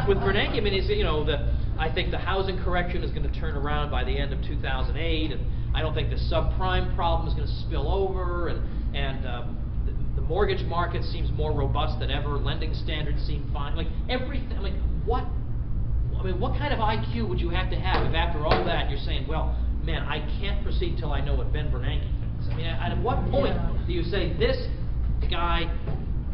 with Bernanke, I mean, he's, I think the housing correction is going to turn around by the end of 2008, and I don't think the subprime problem is going to spill over, and the mortgage market seems more robust than ever. Lending standards seem fine. Like everything. Like what kind of IQ would you have to have if after all that you're saying, well, man, I can't proceed till I know what Ben Bernanke thinks? I mean, at what point do you say this guy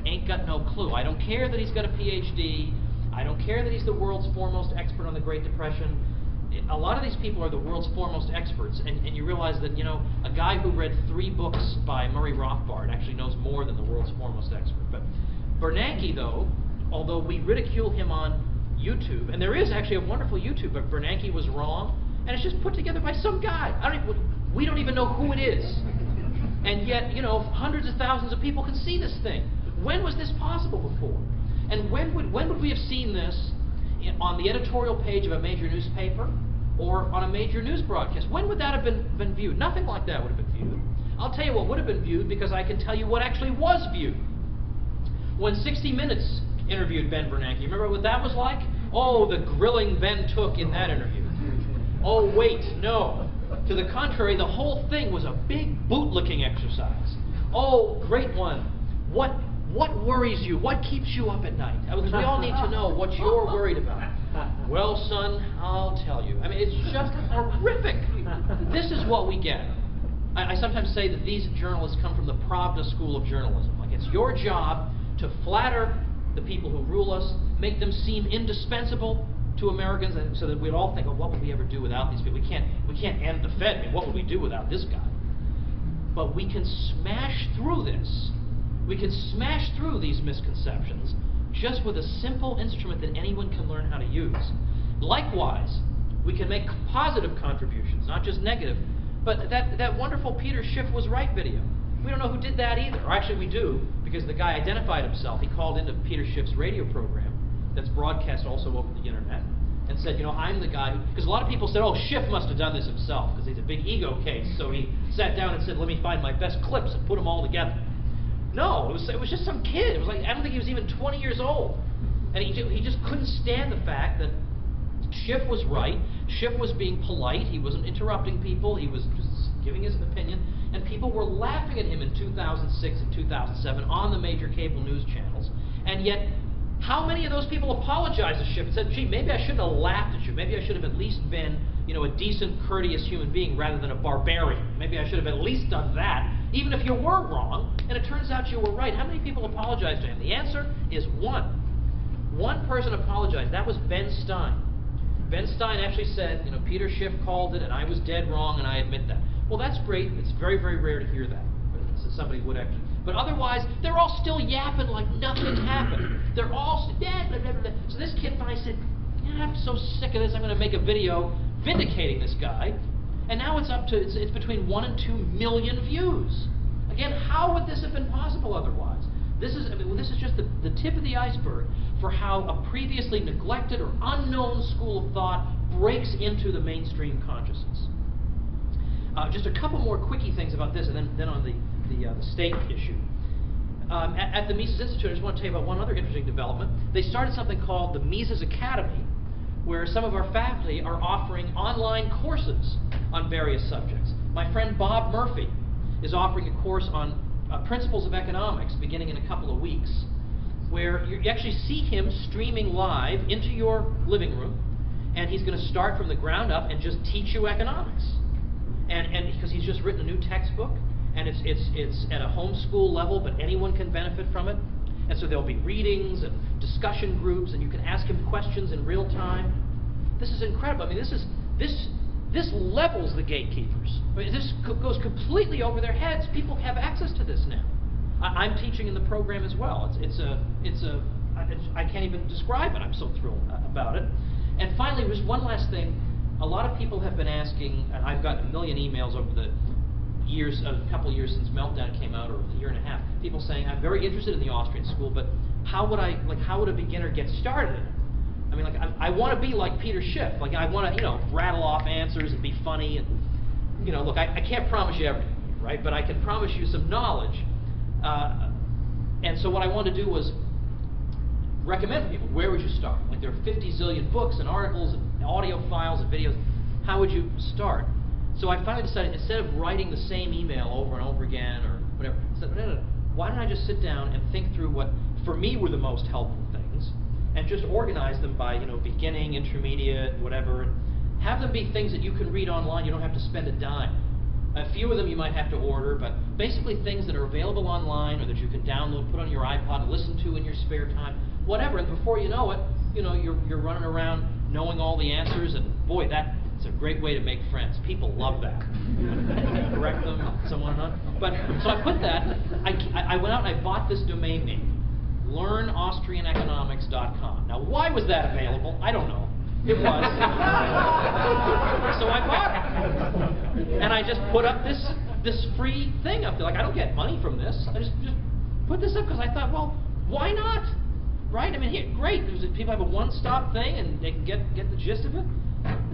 ain't got no clue? I don't care that he's got a PhD. I don't care that he's the world's foremost expert on the Great Depression. A lot of these people are the world's foremost experts, and you realize that, a guy who read 3 books by Murray Rothbard actually knows more than the world's foremost expert. But Bernanke, though, although we ridicule him on YouTube, and there is actually a wonderful YouTube, but Bernanke was wrong, and it's just put together by some guy. We don't even know who it is. And yet, hundreds of thousands of people can see this thing. When was this possible before? And when would we have seen this on the editorial page of a major newspaper or on a major news broadcast? When would that have been viewed? Nothing like that would have been viewed. I'll tell you what would have been viewed, because I can tell you what actually was viewed. When 60 Minutes interviewed Ben Bernanke, you remember what that was like? Oh, the grilling Ben took in that interview. Oh, wait, no. To the contrary, the whole thing was a big bootlicking exercise. Oh, great one. What worries you? What keeps you up at night? Because we all need to know what you're worried about. Well, son, I'll tell you. I mean, it's just horrific. This is what we get. I sometimes say that these journalists come from the Pravda school of journalism. Like, it's your job to flatter the people who rule us, make them seem indispensable to Americans, and so that we'd all think, oh, what would we ever do without these people? We can't end the Fed. I mean, what would we do without this guy? But we can smash through this. We can smash through these misconceptions just with a simple instrument that anyone can learn how to use. Likewise, we can make positive contributions, not just negative. But that wonderful Peter Schiff was right video, we don't know who did that either. Or actually we do, because the guy identified himself. He called into Peter Schiff's radio program that's broadcast also over the internet and said, I'm the guy who... Because a lot of people said, oh, Schiff must have done this himself because he's a big ego case. So he sat down and said, let me find my best clips and put them all together. No, it was just some kid. It was like, I don't think he was even 20 years old. And he just couldn't stand the fact that Schiff was right. Schiff was being polite. He wasn't interrupting people. He was just giving his opinion. And people were laughing at him in 2006 and 2007 on the major cable news channels. And yet, how many of those people apologized to Schiff and said, gee, maybe I shouldn't have laughed at you. Maybe I should have at least been, a decent, courteous human being rather than a barbarian. Maybe I should have at least done that, even if you were wrong, and it turns out you were right. How many people apologized to him? The answer is one. One person apologized. That was Ben Stein. Ben Stein actually said, Peter Schiff called it, and I was dead wrong, and I admit that. Well, that's great. It's very, very rare to hear that. Somebody would actually. But otherwise, they're all still yapping like nothing happened. They're all blah, blah, blah, blah. So this kid finally said, I'm so sick of this, I'm going to make a video vindicating this guy. And now it's up to, it's between 1 and 2 million views. Again, how would this have been possible otherwise? This is just the tip of the iceberg for how a previously neglected or unknown school of thought breaks into the mainstream consciousness. Just a couple more quickie things about this, and then on the state issue. At the Mises Institute, I just want to tell you about one other interesting development. They started something called the Mises Academy, where some of our faculty are offering online courses on various subjects. My friend Bob Murphy is offering a course on principles of economics beginning in a couple of weeks, where you actually see him streaming live into your living room, and he's going to start from the ground up and just teach you economics. And because he's just written a new textbook, and it's at a homeschool level, but anyone can benefit from it. And so there'll be readings and discussion groups, and you can ask him questions in real time. This is incredible. I mean, this levels the gatekeepers. I mean, this goes completely over their heads. People have access to this now. I'm teaching in the program as well. I can't even describe it. I'm so thrilled about it. And finally, there's one last thing. A lot of people have been asking, and I've gotten a million emails over the years, a couple years since Meltdown came out, or a year and a half, people saying, I'm very interested in the Austrian school, but how would a beginner get started in it? I mean, I want to be like Peter Schiff. Like, I want to, rattle off answers and be funny, and, look, I can't promise you everything, right? But I can promise you some knowledge. And so what I wanted to do was recommend for people. Where would you start? Like there are 50 zillion books and articles and audio files and videos. How would you start? So I finally decided, instead of writing the same email over and over again or whatever, I said, no, why don't I just sit down and think through what, for me, were the most helpful things, and just organize them by, beginning, intermediate, whatever, and have them be things that you can read online. You don't have to spend a dime. A few of them you might have to order, but basically things that are available online or that you can download, put on your iPod, and listen to in your spare time, whatever. And before you know it, you're running around knowing all the answers, and boy, that's a great way to make friends. People love that. Correct them, someone on. But so I put that. I went out and I bought this domain name, learnaustrianeconomics.com. Now, why was that available? I don't know. It was. So I bought it. And I just put up this free thing up there. Like, I don't get money from this. I just put this up because I thought, well, why not? Right? I mean, here, great. People have a one-stop thing and they can get the gist of it.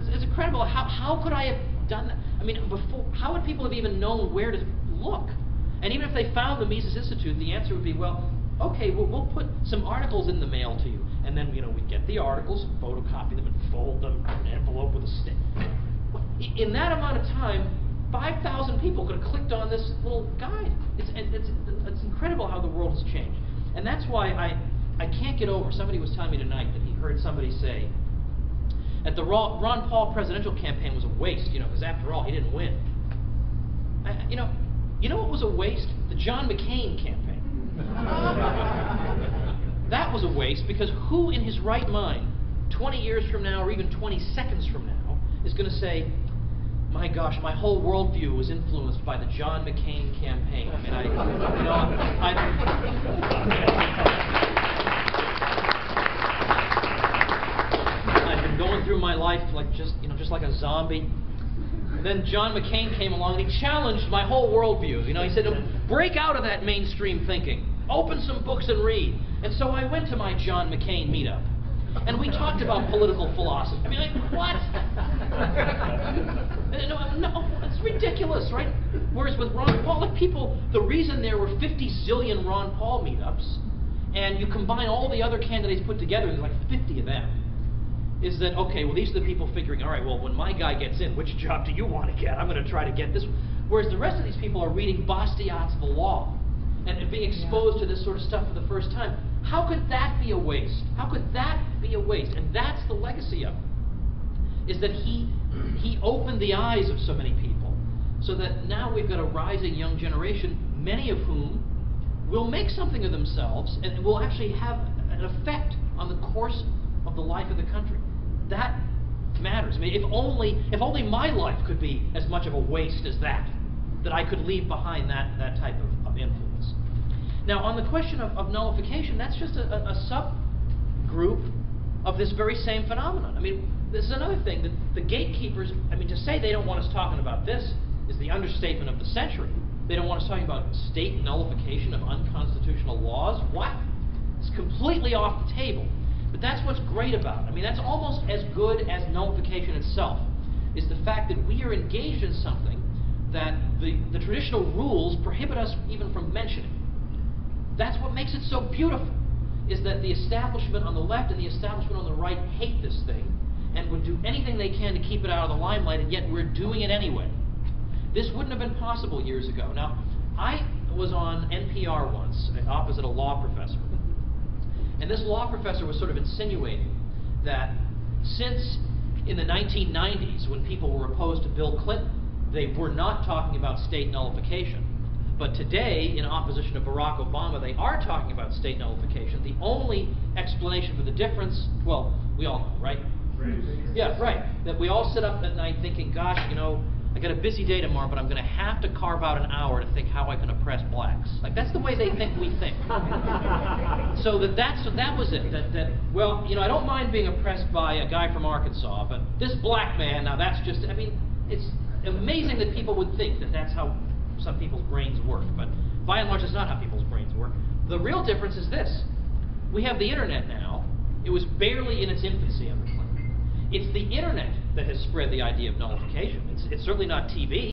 It's incredible. How could I have done that? I mean, before, how would people have even known where to look? And even if they found the Mises Institute, the answer would be, well, okay, we'll put some articles in the mail to you. And then, we'd get the articles, photocopy them, and fold them in an envelope with a stick. In that amount of time, 5,000 people could have clicked on this little guide. It's incredible how the world has changed. And that's why I can't get over, somebody was telling me tonight that he heard somebody say that the Ron Paul presidential campaign was a waste, because after all, he didn't win. You know what was a waste? The John McCain campaign. That was a waste, because who in his right mind, 20 years from now or even 20 seconds from now, is going to say, my gosh, my whole worldview was influenced by the John McCain campaign. I mean, I've been going through my life like just like a zombie. And then John McCain came along and he challenged my whole worldview. He said, break out of that mainstream thinking. Open some books and read. And so I went to my John McCain meetup. And we talked about political philosophy. I mean, like, what? No, it's ridiculous, right? Whereas with Ron Paul, like people, the reason there were 50 zillion Ron Paul meetups, and you combine all the other candidates put together, there's like 50 of them, is that, okay, well, these are the people figuring, all right, well, when my guy gets in, which job do you want to get? I'm going to try to get this. Whereas the rest of these people are reading Bastiat's The Law and being exposed to this sort of stuff for the first time. How could that be a waste? How could that be a waste? And that's the legacy of it, is that he opened the eyes of so many people, so that now we've got a rising young generation, many of whom will make something of themselves and will actually have an effect on the course of the life of the country. That matters. I mean, if only my life could be as much of a waste as that I could leave behind that type of influence. Now, on the question of nullification, that's just a subgroup of this very same phenomenon. I mean, this is another thing. The gatekeepers, I mean, to say they don't want us talking about this is the understatement of the century. They don't want us talking about state nullification of unconstitutional laws. What? It's completely off the table. But that's what's great about it. I mean, that's almost as good as nullification itself, is the fact that we are engaged in something that the traditional rules prohibit us even from mentioning. That's what makes it so beautiful, is that the establishment on the left and the establishment on the right hate this thing and would do anything they can to keep it out of the limelight, and yet we're doing it anyway. This wouldn't have been possible years ago. Now, I was on NPR once, opposite a law professor, and this law professor was sort of insinuating that since in the 1990s, when people were opposed to Bill Clinton, they were not talking about state nullification. But today, in opposition to Barack Obama, they are talking about state nullification. The only explanation for the difference, well, we all know, right? Yeah, right. That we all sit up at night thinking, gosh, I got a busy day tomorrow, but I'm going to have to carve out an hour to think how I can oppress blacks. Like, that's the way they think we think. So that was it. Well, I don't mind being oppressed by a guy from Arkansas, but this black man, now that's just, I mean, it's amazing that people would think that that's how some people's brains work, but by and large, it's not how people's brains work. The real difference is this. We have the internet now. It was barely in its infancy under Clinton. It's the internet that has spread the idea of nullification. It's certainly not TV.